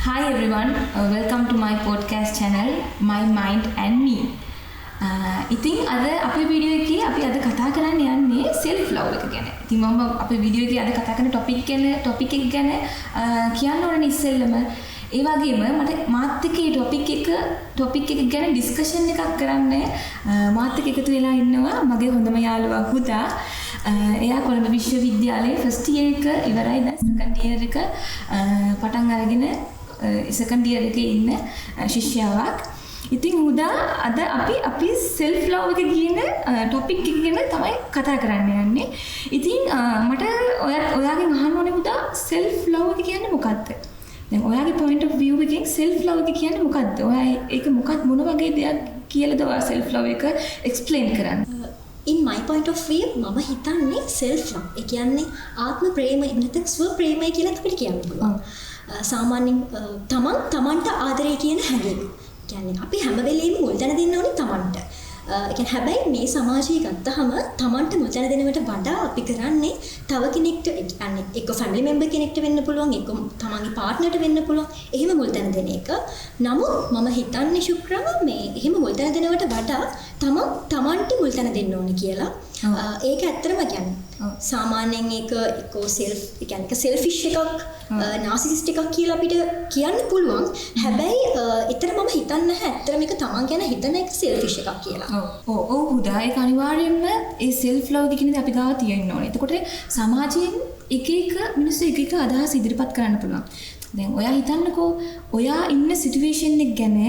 Hi everyone, welcome to my podcast channel My Mind and Me. ඉතින් අද අපේ video එකේ අපි අද කතා කරන්න යන්නේ self love එක ගැන. ඉතින් මම අපේ වීඩියෝ එකේ අද කතා කරන topic එක ගැන කියන්න ඕනේ ඉස්සෙල්ලම. ඒ වගේම මට මාත් එක්ක මේ topic එක ගැන discussion එකක් කරන්න මාත් එක්ක එකතු වෙලා ඉන්නවා මගේ හොඳම යාළුවා හුදා. එයා කොළඹ විශ්වවිද්‍යාලයේ first year එක ඉවරයි දැන් second year එක පටන් අරගෙන second year එකේ ඉන්න ශිෂ්‍යාවක්. ඉතින් හුදා අද අපි self love එක කියන topic එක ගැන තමයි කතා කරන්න යන්නේ. ඉතින් මට ඔයාගෙන් අහන්න ඕනේ හුදා self love එක කියන්නේ මොකක්ද? දැන් ඔයාගේ point of view එකෙන් self love එක කියන්නේ මොකක්ද? ඔයා ඒක මොන වගේ දෙයක් කියලාද ඔයා self love එක explain කරන්නේ? In my point of view මම හිතන්නේ self love ඒ කියන්නේ ආත්ම ප්‍රේමය නැත්නම් ස්ව ප්‍රේමය කියලා අපිට කියන්න පුළුවන්. සාමාන්‍යයෙන් තමන්ට ආදරය කියන හැඟීම. කියන්නේ අපි හැම වෙලෙම මුල් තැන දෙන්න ඕනේ තමන්ට. හැබැයි මේ සමාජයේ ගත්තහම තමන්ට මුල් තැන දෙනවට වඩා අපි කරන්නේ තව කෙනෙක්ට يعني එක්ක family member කෙනෙක්ට වෙන්න පුළුවන් එක්ක තමන්ගේ partnerට වෙන්න පුළුවන්. එහෙම මුල් තැන දෙන එක. නමුත් මම හිතන්නේ ශුක්‍රම මේ එහෙම මුල් තැන දෙනවට වඩා තමන්ට මුල් තැන දෙන්න ඕනේ කියලා. ඒක ඇත්තටම කියන්නේ සාමාන්‍යයෙන් ඒක එක්කෝ self කියන්නේ selfish එකක් narcissist එකක් කියලා අපිට කියන්න පුළුවන්. හැබැයි එතන මම හිතන්නේ නැහැ ඇත්තටම මේක තමන් ගැන හිතන එක selfish එකක් කියලා. ඔව් හුදා ඒක අනිවාර්යයෙන්ම ඒ self love කියන දේ අපි ගාව තියෙන්න ඕනේ. එතකොට සමාජයෙන් එක මිනිස්සු එක අදහස් ඉදිරිපත් කරන්න පුළුවන්. දැන් ඔයා හිතන්නකෝ ඔයා ඉන්න situation එක ගැන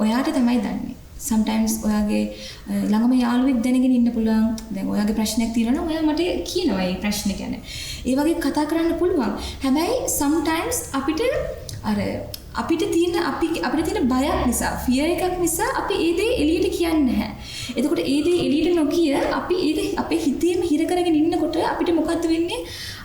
ඔයාට තමයි දන්නේ. sometimes ඔයාගේ ළඟම යාළුවෙක් දැනගෙන ඉන්න පුළුවන්. දැන් ඔයාගේ ප්‍රශ්නයක් තියෙනවා නම් ඔයා මට කියනවා ඒ ප්‍රශ්නේ ගැන. ඒ වගේ කතා කරන්න පුළුවන්. හැබැයි sometimes අපිට තියෙන බයක් නිසා, fear එකක් නිසා අපි ඒ දේ එළියට කියන්නේ නැහැ. එතකොට ඒ දේ එළියට නොකිය අපි ඒක අපේ හිතේම හිර කරගෙන ඉන්නකොට අපිට මොකද්ද වෙන්නේ?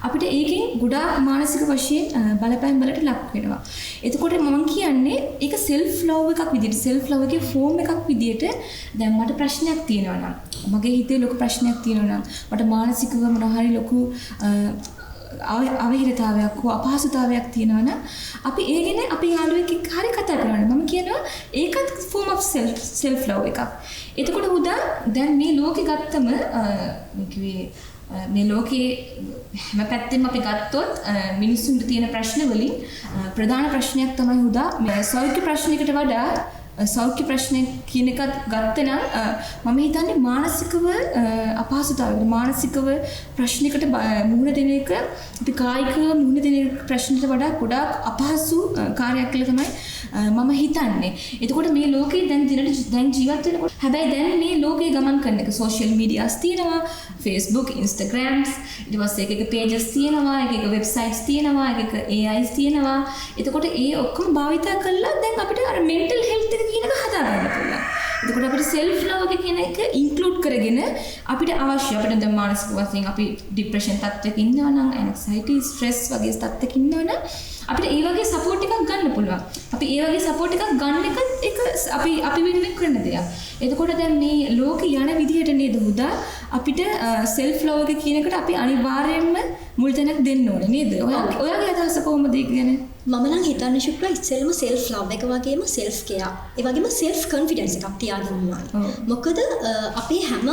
අපිට ඒකෙන් ගොඩාක් මානසික වශයෙන් බලපෑම් වලට ලක් වෙනවා. එතකොට මම කියන්නේ ඒක self love එකක් විදිහට self love එකේ form එකක් විදිහට දැන් මට ප්‍රශ්නයක් තියෙනවා නම් මගේ හිතේ ලොකු ප්‍රශ්නයක් තියෙනවා නම් මට මානසිකව මොනවා හරි ලොකු අවහිරතාවයක් හෝ අපහසුතාවයක් තියෙනවා නම් අපි ඒ ගැන අපේ යාළුවෙක් එක්ක හරි කතා කරනවා. මම කියනවා ඒකත් form of self love එකක්. එතකොට උදා දැන් මේ ලෝකේ ගත්තම මේ ලෝකේ හැම පැත්තෙම අපි ගත්තොත් මිනිස්සුන්ට තියෙන ප්‍රශ්න වලින් ප්‍රධාන ප්‍රශ්නයක් තමයි හුදා සෞඛ්‍ය ප්‍රශ්නයකට වඩා සෞඛ්‍ය ප්‍රශ්න කියන එකත් ගත්තනම් මම හිතන්නේ මානසිකව අපහසුතාවයකට මානසිකව ප්‍රශ්නයකට මුහුණ දෙන එක අපි කායිකව මුහුණ දෙන ප්‍රශ්නකට වඩා ගොඩාක් අපහසු කාර්යයක් කියලා තමයි මම හිතන්නේ. එතකොට මේ ලෝකේ දැන් ජීවත් වෙනකොට හැබැයි දැන් මේ ලෝකේ ගමන් කරන එක social medias තියෙනවා, Facebook, Instagrams, ඊට පස්සේ එක pages තියෙනවා, එක websites තියෙනවා, එක AIs තියෙනවා. එතකොට ඒ ඔක්කොම භාවිතා කළා දැන් අපිට අර mental health එක කියන එක හදා ගන්න පුළුවන්. එතකොට අපිට self love එක කියන එක include කරගෙන අපිට අවශ්‍ය අපිට දැන් මානසික වශයෙන් අපි depression තත්ත්වයක ඉන්නවා නම් anxiety stress වගේ තත්ත්වයක ඉන්නවා නම් අපිට ඒ වගේ support එකක් ගන්න පුළුවන්. අපි ඒ වගේ support එකක් ගන්න එක අපි වෙනුවෙන් කරන දෙයක්. එතකොට දැන් මේ ලෝකේ යන විදිහට නේද හුදා අපිට self love එක කියන එකට අපි අනිවාර්යයෙන්ම මුල් තැනක් දෙන්න ඕනේ නේද? ඔයාගේ අදහස කොහොමද ඒක ගැන? මම නම් හිතන්නේ ශුක්‍ර ඉස්සෙල්ලම self love එක වගේම self care ඒ වගේම self confidence එකක් තියාගන්න ඕනේ. මොකද අපේ හැම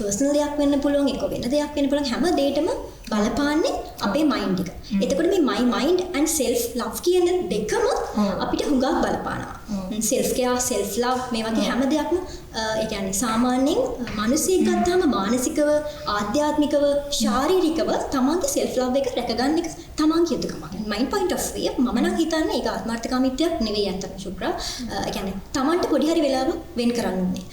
personal දෙයක් වෙන්න පුළුවන් එක්ක වෙන දෙයක් වෙන්න පුළුවන් හැම දෙයකම බලපාන්නේ අපේ mind එක. එතකොට මේ my mind and self love කියන දෙකම අපිට හුඟක් බලපානවා. self care self love මේ වගේ හැම දෙයක්ම ඒ කියන්නේ සාමාන්‍යයෙන් මිනිසෙක් ගත්තාම මානසිකව ආධ්‍යාත්මිකව ශාරීරිකව තමන්ගේ self love එක රැකගන්න එක තමන්ගේ යුතුකමක්. my point of view මම නම් හිතන්නේ ඒක ආත්මార్థකාමීත්වයක් නෙවෙයි අත්තට ශුක්‍ර. ඒ කියන්නේ තමන්ට පොඩි හරි වෙලාවක් වෙන් කරන්න ඕනේ.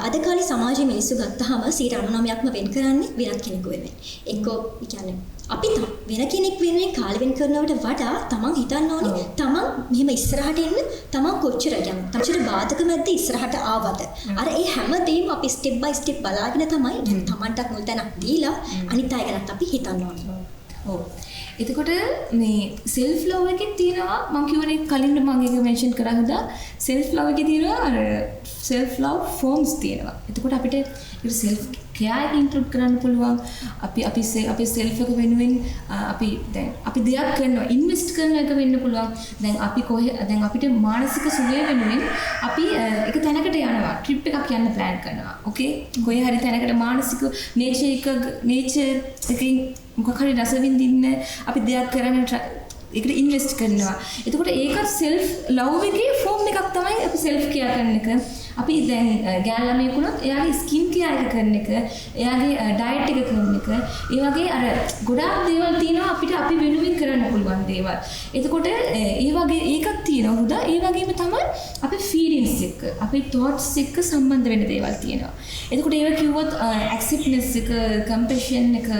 අද කාලේ සමාජයේ මිනිස්සු ගත්තාම 99%ක්ම වෙන් කරන්නේ වෙනත් කෙනෙකු වෙනුවෙන්. එක්කෝ ඒ කියන්නේ අපි වෙන කෙනෙක් වෙනුවෙන් කාලෙ වෙන් කරනවට වඩා තමන් හිතන්න ඕනේ තමන් මෙහෙම ඉස්සරහට එන්න තමන් කොච්චර කියන්නේ තමන්ට බාධක මැද්ද ඉස්සරහට ආවද අර ඒ හැමදේම අපි step by step බලාගෙන තමයි තමන්ටත් මුල් තැනක් දීලා අනිත් අය ගැනත් අපි හිතන්න ඕනේ. ඔව් එතකොට මේ self love එකේ තියෙනවා මම කියවනේ කලින් මම ඒක මෙන්ෂන් කරා හදා self love එකේ තියෙනවා අර self love forms තියෙනවා. එතකොට අපිට ඒක self care එක include කරන්න පුළුවන්. අපි self එක වෙනුවෙන් අපි දැන් අපි දෙයක් කරනවා invest කරන එක වෙන්න පුළුවන්. දැන් අපිට මානසික සුවය වෙනුවෙන් අපි එක තැනකට යනවා trip එකක් යන්න plan කරනවා. okay කොහේ හරි තැනකට මානසික nature එකකින් මොකක් හරි රස විඳින්න අපි දෙයක් කරන්න ඒකට ඉන්වෙස්ට් කරනවා. එතකොට ඒකත් self love එකේ form එකක් තමයි අපි self care කරන එක. අපි දැන් ගෑන් ළමයෙක් වුණොත් එයාගේ ස්කින් කෙයාර් එක කරන එක, එයාගේ ඩයට් එක කරන එක, ඒ වගේ අර ගොඩාක් දේවල් තියෙනවා අපිට අපි වෙනුවෙන් කරන්න පුළුවන් දේවල්. එතකොට ඒ වගේ ඒකක් තියෙනවා හුදා. ඒ වගේම තමයි අපි feelings එක්ක, අපි thoughts එක්ක සම්බන්ධ වෙන දේවල් තියෙනවා. එතකොට ඒවා කිව්වොත් acceptance එක, compassion එක,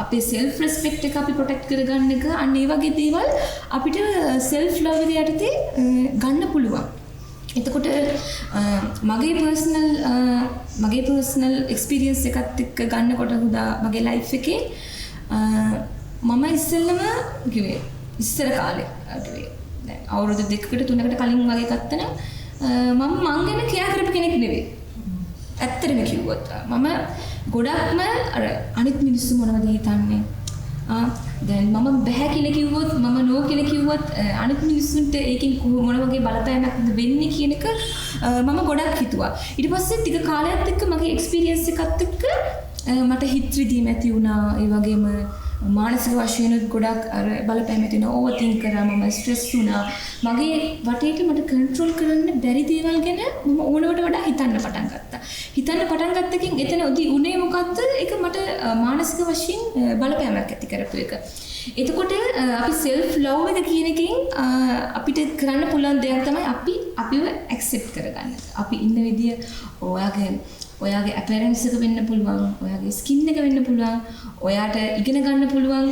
අපේ self respect එක අපි protect කරගන්න එක, අන්න ඒ වගේ දේවල් අපිට self love එක යටතේ ගන්න පුළුවන්. එතකොට මගේ පර්සනල් එක්ස්පීරියන්ස් එකත් එක්ක ගන්නකොට හුදා මගේ ලයිෆ් එකේ මම ඉස්සෙල්ලම කිව්වේ ඉස්සර කාලේ කිව්වේ දැන් අවුරුදු 2කට 3කට කලින් වගේ ගත්තනම් මම ගැන කෙයා කරපු කෙනෙක් නෙවෙයි. ඇත්තටම කිව්වොත් මම ගොඩක්ම අර අනිත් මිනිස්සු මොනවද හිතන්නේ දැන් මම බෑ කියලා කිව්වොත් මම නෝ කියලා කිව්වොත් අනිත් මිනිස්සුන්ට ඒකෙන් මොන වගේ බලපෑමක්ද වෙන්නේ කියන එක මම ගොඩක් හිතුවා. ඊට පස්සේ ටික කාලයක් එක්ක මගේ එක්ස්පීරියන්ස් එකත් එක්ක මට හිත රිදීම ඇති වුණා. ඒ වගේම මානසික වශයෙන් ගොඩක් අර බලපෑම ඇති වෙනවා. ඕවර් තින්ක් කරා, මම ස්ට්‍රෙස් වුණා. මගේ වටේට මට කන්ට්‍රෝල් කරන්න බැරි දේවල් ගැන මම ඕනවට වඩා හිතන්න පටන් ගත්තා. හිතන්න පටන් ගත්තකින් එතනදී උනේ මොකද්ද? ඒක මට මානසික වශයෙන් බලපෑමක් ඇති කරපු එක. එතකොට අපි self love එක කියන එකෙන් අපිට කරන්න පුළුවන් දෙයක් තමයි අපිව accept කරගන්න. අපි ඉන්න විදිය ඔයාගේ appearance එක වෙන්න පුළුවන්, ඔයාගේ skin එක වෙන්න පුළුවන්, ඔයාට ඉගෙන ගන්න පුළුවන්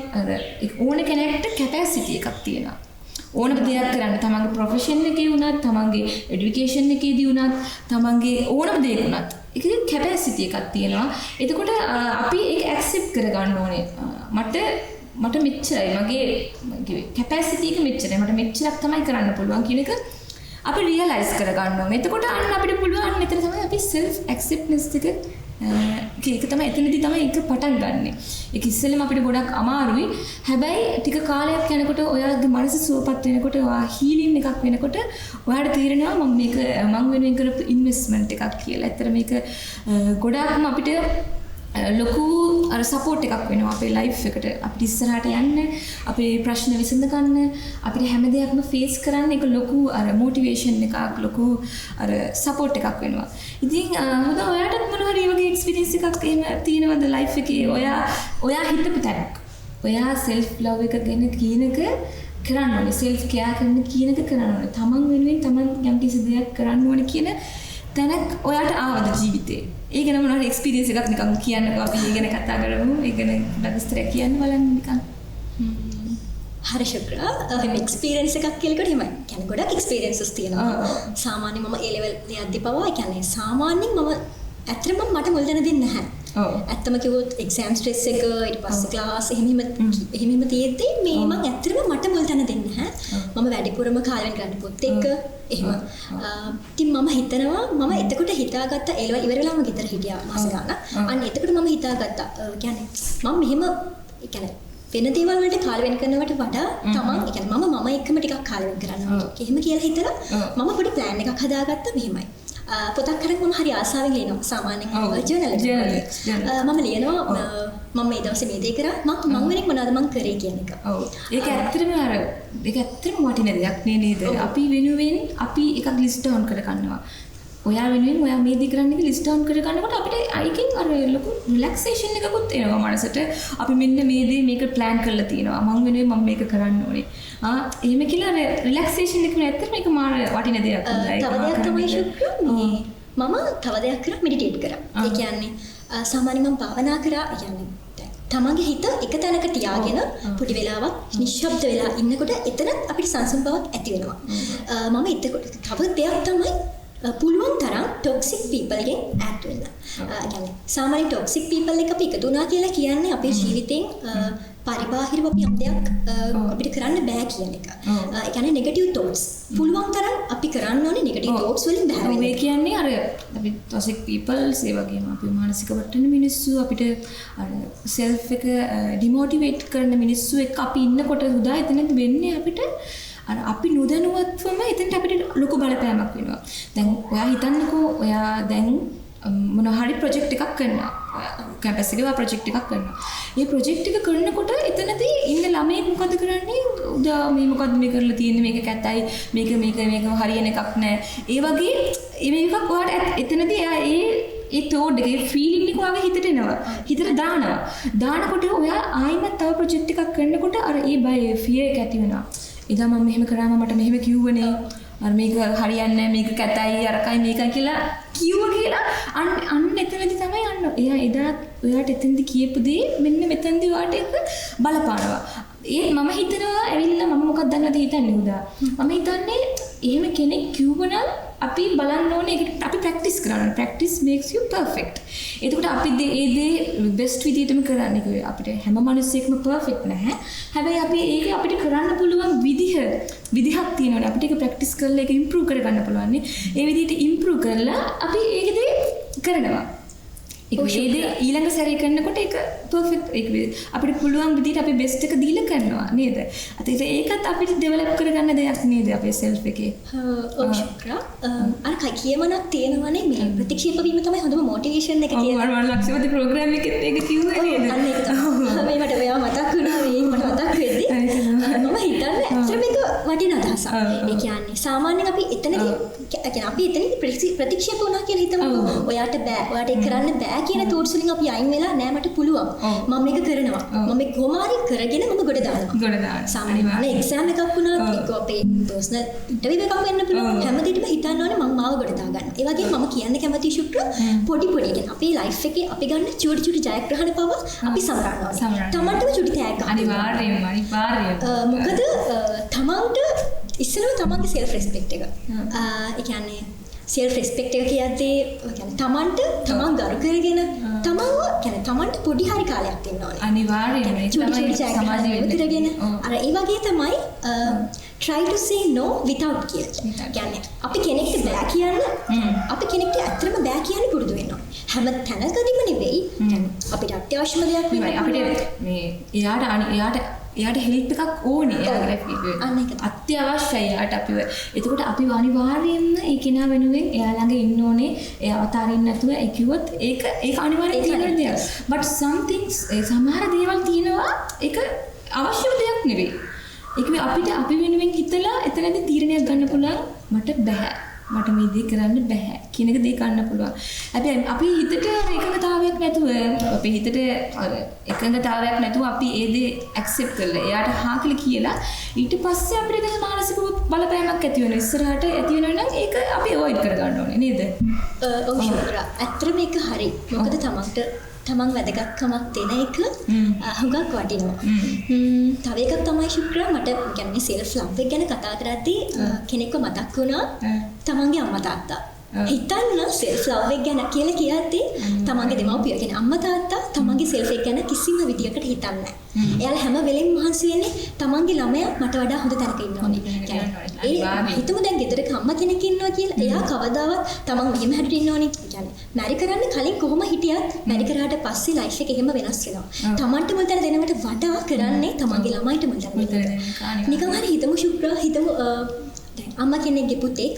ඕන කෙනෙක්ට capacity එකක් තියෙනවා. ඕනම දෙයක් කරන්න තමන්ගේ profession එකේ වුණත්, තමන්ගේ education එකේදී වුණත්, තමන්ගේ ඕනම දෙයක් වුණත් ඒකේ capacity එකක් තියෙනවා. එතකොට අපි ඒක accept කරගන්න ඕනේ. මට මෙච්චරයි මගේ capacity එක මෙච්චරයි. මට මෙච්චරක් තමයි කරන්න පුළුවන් කියන එක අපි රියලයිස් කරගන්න ඕනේ. එතකොට අන්න අපිට පුළුවන් මෙතන තමයි අපි self acceptance එක ඒක තමයි එතනදී තමයි ඒක පටන් ගන්නෙ. ඒක ඉස්සෙල්ලම අපිට ගොඩක් අමාරුයි. හැබැයි ටික කාලයක් යනකොට ඔයාගේ මනස සුවපත් වෙනකොට, ඔයා හීලින් එකක් වෙනකොට ඔයාට තේරෙනවා මම වෙනුවෙන් කරපු ඉන්වෙස්ට්මන්ට් එකක් කියලා. ඇත්තට මේක ගොඩක්ම අපිට ලොකු අර සපෝට් එකක් වෙනවා අපේ ලයිෆ් එකට. අපිට ඉස්සරහට යන්න, අපේ ප්‍රශ්න විසඳ ගන්න, අපිට හැම දෙයක්ම ෆේස් කරන්න ඒක ලොකු අර මොටිවේෂන් එකක්, ලොකු අර සපෝට් එකක් වෙනවා. ඉතින් හොඳ ඔයාටත් මොන හරි වගේ එක්ස්පීරියන්ස් එකක් එහෙම තියෙනවද ලයිෆ් එකේ? ඔයා හිතපු තැනක්. ඔයා self love එක ගැන කියන එක කරන්න ඕනේ. self care කරන කියන එක කරන්න ඕනේ. තමන් වෙනුවෙන් තමන් යම් කිසි දෙයක් කරන්න ඕනේ කියන තැනක් ඔයාට ආවද ජීවිතේ? ඒ ගැන මොනවද එක්ස්පීරියන්ස් එකක් නිකන් කියන්නකෝ. අපි ඒ ගැන කතා කරමු. ඒ ගැන විස්තරයක් කියන්න බලන්න නිකන්. හරි ශුක්‍රා. එහෙනම් එක්ස්පීරියන්ස් එකක් කියලාකට එහෙමයි. කියන්නේ ගොඩක් එක්ස්පීරියන්සස් තියෙනවා. සාමාන්‍යයෙන් මම A level යද්දි පවා කියන්නේ සාමාන්‍යයෙන් මම ඇත්තටම මට මුල් දැන දෙන්නේ නැහැ. ඇත්තම කිව්වොත් එක්සෑම් ස්ට්‍රෙස් එක ඊට පස්සේ ක්ලාස් එහෙම තියෙද්දි මේ මම ඇත්තටම මට මුල් දැන දෙන්නේ නැහැ. මම වැඩිපුරම කාලෙන් ගන්න පොත් එක්ක එහෙම. ඉතින් මම හිතනවා මම එතකොට හිතාගත්ත ඒලව ඉවර වෙලාම ගෙදර හිටියා මාස ගානක්. අන්න එතකොට මම හිතාගත්තා කියන්නේ මම මෙහෙම කියන්නේ වෙන දේවල් වලට කාල වෙන් කරනවට වඩා තමන් කියන්නේ මම එක්කම ටිකක් කාල වෙන් කරන්න ඕනේ. එහෙම කියලා හිතලා මම පොඩි ප්ලෑන් එකක් හදාගත්තා මෙහෙමයි. පොතක් කරන් මම හරි ආසාවෙන් ලියනවා සාමාන්‍යයෙන් ජර්නල් එක. මම ලියනවා මම මේ දවසේ මේ දේ කරා මම වෙනක් මොනවද මම කරේ කියන එක. ඔව්. ඒක ඇත්තටම වටින දෙයක් නේද? අපි වෙනුවෙන් අපි එකක් ලිස්ට් ඩවුන් කර ගන්නවා. ඔයා වෙනුවෙන් ඔයා මේ දේ කරන්න එක ලිස්ට් ඩවුන් කර ගන්නකොට අපිට අයිකින් අර ලොකු රිලැක්සේෂන් එකකුත් එනවා මනසට. අපි මෙන්න මේ දේ මේක ප්ලෑන් කරලා තියෙනවා. මම වෙනුවෙන් මම මේක කරන්න ඕනේ. එහෙම කියලා රිලැක්සේෂන් එක ඇත්තට මේක මාර වටින දෙයක්. තව දෙයක් තමයි ශුක්‍ර මම තව දෙයක් කරා මෙඩිටේට් කරා. ඒ කියන්නේ සාමාන්‍යයෙන් මම භාවනා කරා. ඒ කියන්නේ තමන්ගේ හිත එක තැනක තියාගෙන පොඩි වෙලාවක් නිශ්ශබ්ද වෙලා ඉන්නකොට එතන අපිට සංසුන් බවක් ඇති වෙනවා. මම එතකොට තව දෙයක් තමයි පුළුවන් තරම් ටොක්සික් පීපල් ගෙන් ඈත් වෙන්න. කියන්නේ සාමාන්‍ය ටොක්සික් පීපල් එක අපි එකතු වුණා කියලා කියන්නේ අපේ ජීවිතෙන් පරිබාහිරව අපි යම් දෙයක් අපිට කරන්න බෑ කියන එක. ඒ කියන්නේ නෙගටිව් thoughts. පුළුවන් තරම් අපි කරන්න ඕනේ නෙගටිව් thoughts වලින් බැහැ වෙන්න. ඒ කියන්නේ අර අපි toxic peoples ඒ වගේම අපි මානසික වටන මිනිස්සු අපිට අර self එක demotivate කරන මිනිස්සු එක්ක අපි ඉන්නකොට උදා එතනදි වෙන්නේ අපිට අර අපි නොදැනුවත්වම එතනට අපිට ලොකු බලපෑමක් වෙනවා. දැන් ඔයා හිතන්නකෝ ඔයා දැන් මොන හරි ප්‍රොජෙක්ට් එකක් කරනවා. කැම්පස් එකේ වා ප්‍රොජෙක්ට් එකක් කරනවා. මේ ප්‍රොජෙක්ට් එක කරනකොට එතනදී ඉන්න ළමයෙක් මොකද කරන්නේ? උදා මේ මොකද්ද මේ කරලා තියෙන්නේ? මේක කැතයි. මේක හරියන එකක් නෑ. ඒ වගේ මේකක් ඔයාට එතනදී එයා ඒ තෝඩ් එකේ ෆීලිං එක ඔයාගේ හිතට එනවා. හිතට දානවා. දානකොට ඔයා ආයෙත් තව ප්‍රොජෙක්ට් එකක් කරනකොට අර ඒ බය ෆියර් එක ඇති වෙනවා. එදා මම මෙහෙම කරාම මට මෙහෙම කිව්වනේ. අර මේක හරියන්නේ නැහැ මේක කැතයි අරකයි මේකයි කියලා කිව්වා කියලා අන්න එතනදී තමයි අන්න එයා එදා ඔයාට එතනදී කියපු දේ මෙන්න මෙතනදී ඔයාට ඒක බලපානවා. ඒ මම හිතනවා ඇවිල්ලා මම මොකක්ද දන්නවද හිතන්නේ උදා. මම හිතන්නේ එහෙම කෙනෙක් කිව්වනම් අපි බලන්න ඕනේ ඒකට අපි ප්‍රැක්ටිස් කරන්න. Practice makes you perfect. එතකොට අපි ඒ දේ බෙස්ට් විදිහටම කරන්න කිව්වේ. අපිට හැම මිනිස්සෙක්ම පර්ෆෙක්ට් නැහැ. හැබැයි අපි ඒක අපිට කරන්න පුළුවන් විදිහක් තියෙනවානේ. අපිට ඒක ප්‍රැක්ටිස් කරලා ඒක ඉම්ප්‍රූව් කරගන්න පුළුවන් නේ. ඒ විදිහට ඉම්ප්‍රූව් කරලා අපි ඒකදී කරනවා. ඒ දේ ඊළඟ සැරේ කරනකොට ඒක පර්ෆෙක්ට් ඒක අපිට පුළුවන් විදිහට අපි බෙස්ට් එක දීලා කරනවා නේද? ඒකත් අපිට ඩෙවලොප් කරගන්න දෙයක් නේද අපේ සෙල්ෆ් එකේ. ඔව් ශුක්‍රා. අර කියමනක් තියෙනවනේ මේ ප්‍රතික්ෂේප වීම තමයි හොඳම මොටිවේෂන් එක කියලා. ඔව් මම ලක්ෂපති ප්‍රෝග්‍රෑම් එකෙත් ඒක කිව්වේ නේද? අන්න ඒක තමයි. මට ඔයා මතක් වුණා මේ මට මතක් වෙද්දි මම හිතන්නේ ඇත්තට මේක වටින අදහසක්. ඒ කියන්නේ සාමාන්‍යයෙන් අපි එතනදී අපි එතනදී ප්‍රතික්ෂේප වුණා කියලා හිතමු. ඔයාට බෑ. ඔයාට ඒක කරන්න බෑ කියන තෝට්ස් වලින් අපි අයින් වෙලා නෑ මට පුළුවන්. මම මේක කරනවා. මම මේක කොහොම හරි කරගෙන මම ගොඩ දානවා. සාමාන්‍යයෙන් එක්සෑම් එකක් වුණා එක්ක අපේ පර්සනල් ඉන්ටර්විව් එකක් වෙන්න පුළුවන්. හැමදේටම හිතන්න ඕනේ මම මාව ගොඩ දා ගන්න. ඒ වගේම මම කියන්න කැමති ශුක්‍ර පොඩි කියන්නේ අපේ ලයිෆ් එකේ අපි ගන්න චූටි ජයග්‍රහණ පව අපි සමරනවා. තමන්ටම චූටි තෑග්ගක්. අනිවාර්යයෙන්ම. මොකද තමන්ට ඉස්සෙල්ලාම තමන්ගේ සෙල්ෆ් රෙස්පෙක්ට් එක. ඒ කියන්නේ සෙල්ෆ් රෙස්පෙක්ට් එක කියද්දී කියන්නේ තමන්ට තමන් ගරු කරගෙන තමන්ව කියන්නේ තමන්ට පොඩි හරි කාලයක් දෙන්න ඕනේ. අනිවාර්යයෙන්ම ඒක තමයි සමාජයේ වෙන්නේ. අර ඒ වගේ තමයි try to say no without කියලා. කියන්නේ අපි කෙනෙක්ට බෑ කියන්න අපි කෙනෙක්ට ඇත්තටම බෑ කියන්න පුරුදු වෙනවා. හැම තැනකදීම නෙවෙයි. අපිට අත්‍යවශ්‍යම දෙයක් වෙනවා. අපිට මේ එයාට හෙල්ප් එකක් ඕනේ. එයාට අත්‍යවශ්‍යයි එයාට අපිව. එතකොට අපි අනිවාර්යයෙන්ම ඒ කෙනා වෙනුවෙන් එයා ළඟ ඉන්න ඕනේ. එයාව අතාරින්න නැතුව ඒ කිව්වොත් ඒක අනිවාර්යයෙන් තියෙන දෙයක්. but some things සමහර දේවල් තියෙනවා ඒක අවශ්‍යම දෙයක් නෙවෙයි. ඒක අපි වෙනුවෙන් හිතලා එතනදී තීරණයක් ගන්න පුළුවන් මට බෑ. මට මේ දේ කරන්න බෑ කියන එක දේ ගන්න පුළුවන්. හැබැයි අපි හිතට එකඟතාවයක් නැතුව අපි හිතට එකඟතාවයක් නැතුව අපි ඒ දේ ඇක්සෙප්ට් කරලා එයාට හා කියලා ඊට පස්සේ අපිට දැන් මානසික බලපෑමක් ඇති වෙනවා. ඉස්සරහට ඇති වෙනවා නම් ඒක අපි අවොයිඩ් කර ගන්න ඕනේ නේද? ඔව් ශුක්‍රා. ඇත්තටම ඒක හරි. මොකද තමන් වැදගත්කමක් දෙන එක හුඟක් වටිනවා. තව එකක් තමයි ශුක්‍රා මට කියන්නේ සෙල්ෆ් ලව් එක ගැන කතා කරද්දී කෙනෙක්ව මතක් වුණා තමන්ගේ අම්මා තාත්තා. හිතන්න සෙල්ෆ් ලව් එක ගැන කියලා කියද්දී තමන්ගේ දෙමව්පියෝ කියන්නේ අම්මා තාත්තා තමන්ගේ සෙල්ෆ් එක ගැන කිසිම විදියකට හිතන්නේ නැහැ. එයාලා හැම වෙලෙම මහන්සි වෙන්නේ තමන්ගේ ළමයා මට වඩා හොඳ තැනක ඉන්න ඕනේ. ඒ හිතමු දැන් ගෙදරක අම්මා කෙනෙක් ඉන්නවා කියලා. එයා කවදාවත් තමන් මෙහෙම හැදෙන්න ඉන්න ඕනේ. කියන්නේ මැරි කරන්න කලින් කොහොම හිටියත් මැරි කරාට පස්සේ ලයිෆ් එක එහෙම වෙනස් වෙනවා. තමන්ට මුල් තැන දෙනවට වඩා කරන්නේ තමන්ගේ ළමයිට මුල් තැන දෙන්න. නිකන් හරි හිතමු ශුක්‍රා හිතමු දැන් අම්මා කෙනෙක්ගේ පුතෙක්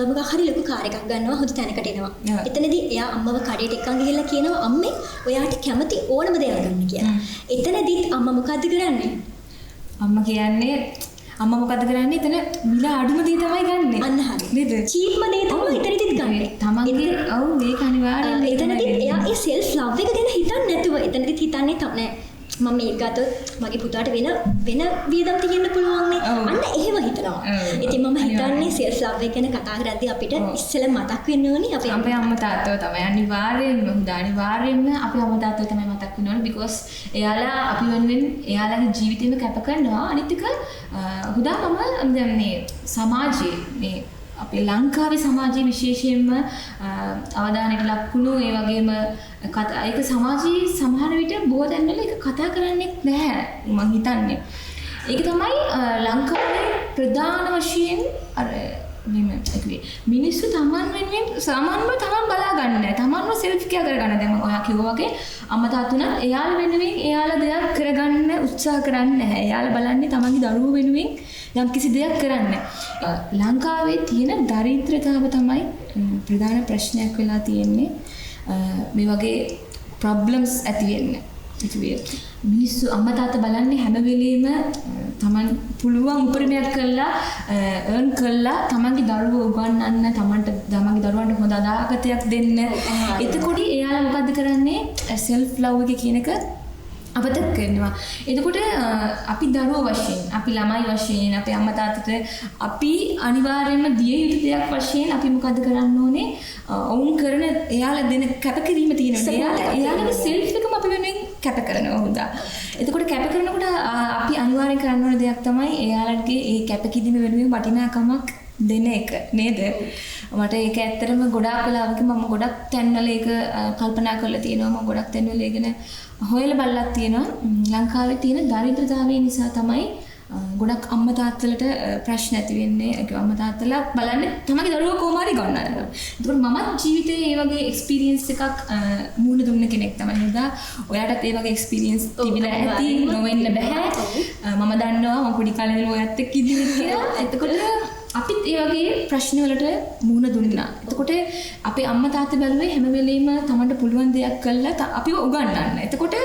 මොකක් හරි ලොකු කාර් එකක් ගන්නවා හොඳ තැනකට එනවා. එතනදී එයා අම්මව කඩේට එක්කන් ගිහිල්ලා කියනවා අම්මේ ඔයාට කැමති ඕනම දෙයක් ගන්න කියලා. එතනදී අම්මා මොකද්ද කරන්නේ? අම්මා කියන්නේ අම්මා මොකද්ද කරන්නේ? එතන මිල අඩුම දේ තමයි ගන්නෙ. අන්න හරි. නේද? චීප්ම දේ තමයි එතනදිත් ගන්නෙ. තමන්ගේ ඔව් මේක අනිවාර්යෙන්ම එතනදිත් එයා ඒ සෙල්ෆ් ලව් එක ගැන හිතන්නේ නැතුව එතනදිත් හිතන්නේ නෑ මම මේක ගත්තොත් මගේ පුතාට වෙන වියදම් තියෙන්න පුළුවන් නේ. අන්න එහෙම හිතනවා. ඉතින් මම හිතන්නේ සෙල්ෆ් ලව් එක ගැන කතා කරද්දී අපිට ඉස්සෙල්ලා මතක් වෙන්න ඕනේ අපේ අම්මා තාත්තව තමයි අනිවාර්යෙන්ම අනිවාර්යෙන්ම අපේ අම්මා තාත්තව තමයි මතක් වෙන්න ඕනේ because එයාලා අපි වෙනුවෙන් එයාලගේ ජීවිතේම කැප කරනවා. අනිත් එක හුදා මම දැන් මේ සමාජයේ මේ අපේ ලංකාවේ සමාජයේ විශේෂයෙන්ම අවධානයට ලක්ුණු ඒ වගේම ඒක සමාජයේ සමහර විට බොහෝ තැන්වල ඒක කතා කරන්නේ නැහැ මම හිතන්නේ. ඒක තමයි ලංකාවේ ප්‍රධාන වශයෙන් අර මිනිස්සු තමන් වෙනුවෙන් සාමාන්‍යව තමන් බලා ගන්න නැහැ. තමන්ව සෙල්ෆ් කෙයා කරගන්න. දැන් ඔයා කිව්වා වගේ අම්මා තාත්තුණා එයාලා වෙනුවෙන් එයාලා දෙයක් කරගන්න උත්සාහ කරන්නේ නැහැ. එයාලා බලන්නේ තමන්ගේ දරුවෝ වෙනුවෙන් යම් කිසි දෙයක් කරන්න. ලංකාවේ තියෙන දරිද්‍රතාව තමයි ප්‍රධාන ප්‍රශ්නයක් වෙලා තියෙන්නේ. මේ වගේ ප්‍රොබ්ලම්ස් ඇති වෙන්නේ. මිනිස්සු අම්මා තාත්තා බලන්නේ හැම වෙලෙම තමන් පුළුවන් උපරිමයක් කරලා earn කරලා තමන්ගේ දරුවෝ උගන්වන්න තමන්ගේ දරුවන්ට හොඳ අදාළකමක් දෙන්න. එතකොට එයාලා මොකද්ද කරන්නේ? self love එක කියන එක අපතක් කරනවා. එතකොට අපි දරුවෝ වශයෙන්, අපි ළමයි වශයෙන්, අපේ අම්මා තාත්තට අපි අනිවාර්යයෙන්ම දිය යුතු දෙයක් වශයෙන් අපි මොකද කරන්න ඕනේ? ඔවුන් කරන එයාලා දෙන කැපකිරීම තියෙනවා. එයාලගේ self එකම අපි වෙනුවෙන් කැප කරනවා හොඳා. එතකොට කැප කරනකොට අපි අනිවාර්යෙන් කරන්න ඕන දෙයක් තමයි එයාලගේ ඒ කැපකිරීම වෙනුවෙන් වටිනාකමක් දෙන එක නේද? මට ඒක ඇත්තටම ගොඩාක් වෙලාවක මම ගොඩක් තැන්වල ඒක කල්පනා කරලා තියෙනවා. මම ගොඩක් තැන්වල ඒකන හොයලා බලලා තියෙනවා. ලංකාවේ තියෙන දරිද්‍රතාවය නිසා තමයි ගොඩක් අම්මා තාත්තලට ප්‍රශ්න ඇති වෙන්නේ. ඒක අම්මා තාත්තලා බලන්නේ තමන්ගේ දරුවෝ කොහොම හරි ගන්නනවා. ඒකෝට මමත් ජීවිතේ මේ වගේ එක්ස්පීරියන්ස් එකක් මුහුණ දුන්න කෙනෙක් තමයි. නේද? ඔයාටත් මේ වගේ එක්ස්පීරියන්ස් තිබිලා ඇති නොවෙන්න බෑ. මම දන්නවා මම පොඩි කාලේ ඉඳලා ඔයත් එක්ක ඉඳිලා කියලා. එතකොට අපිත් ඒ වගේ ප්‍රශ්න වලට මුහුණ දුන්නා. එතකොට අපේ අම්මා තාත්තා බැලුවේ හැම වෙලෙම තමන්ට පුළුවන් දෙයක් කළා අපිව උගන්වන්න. එතකොට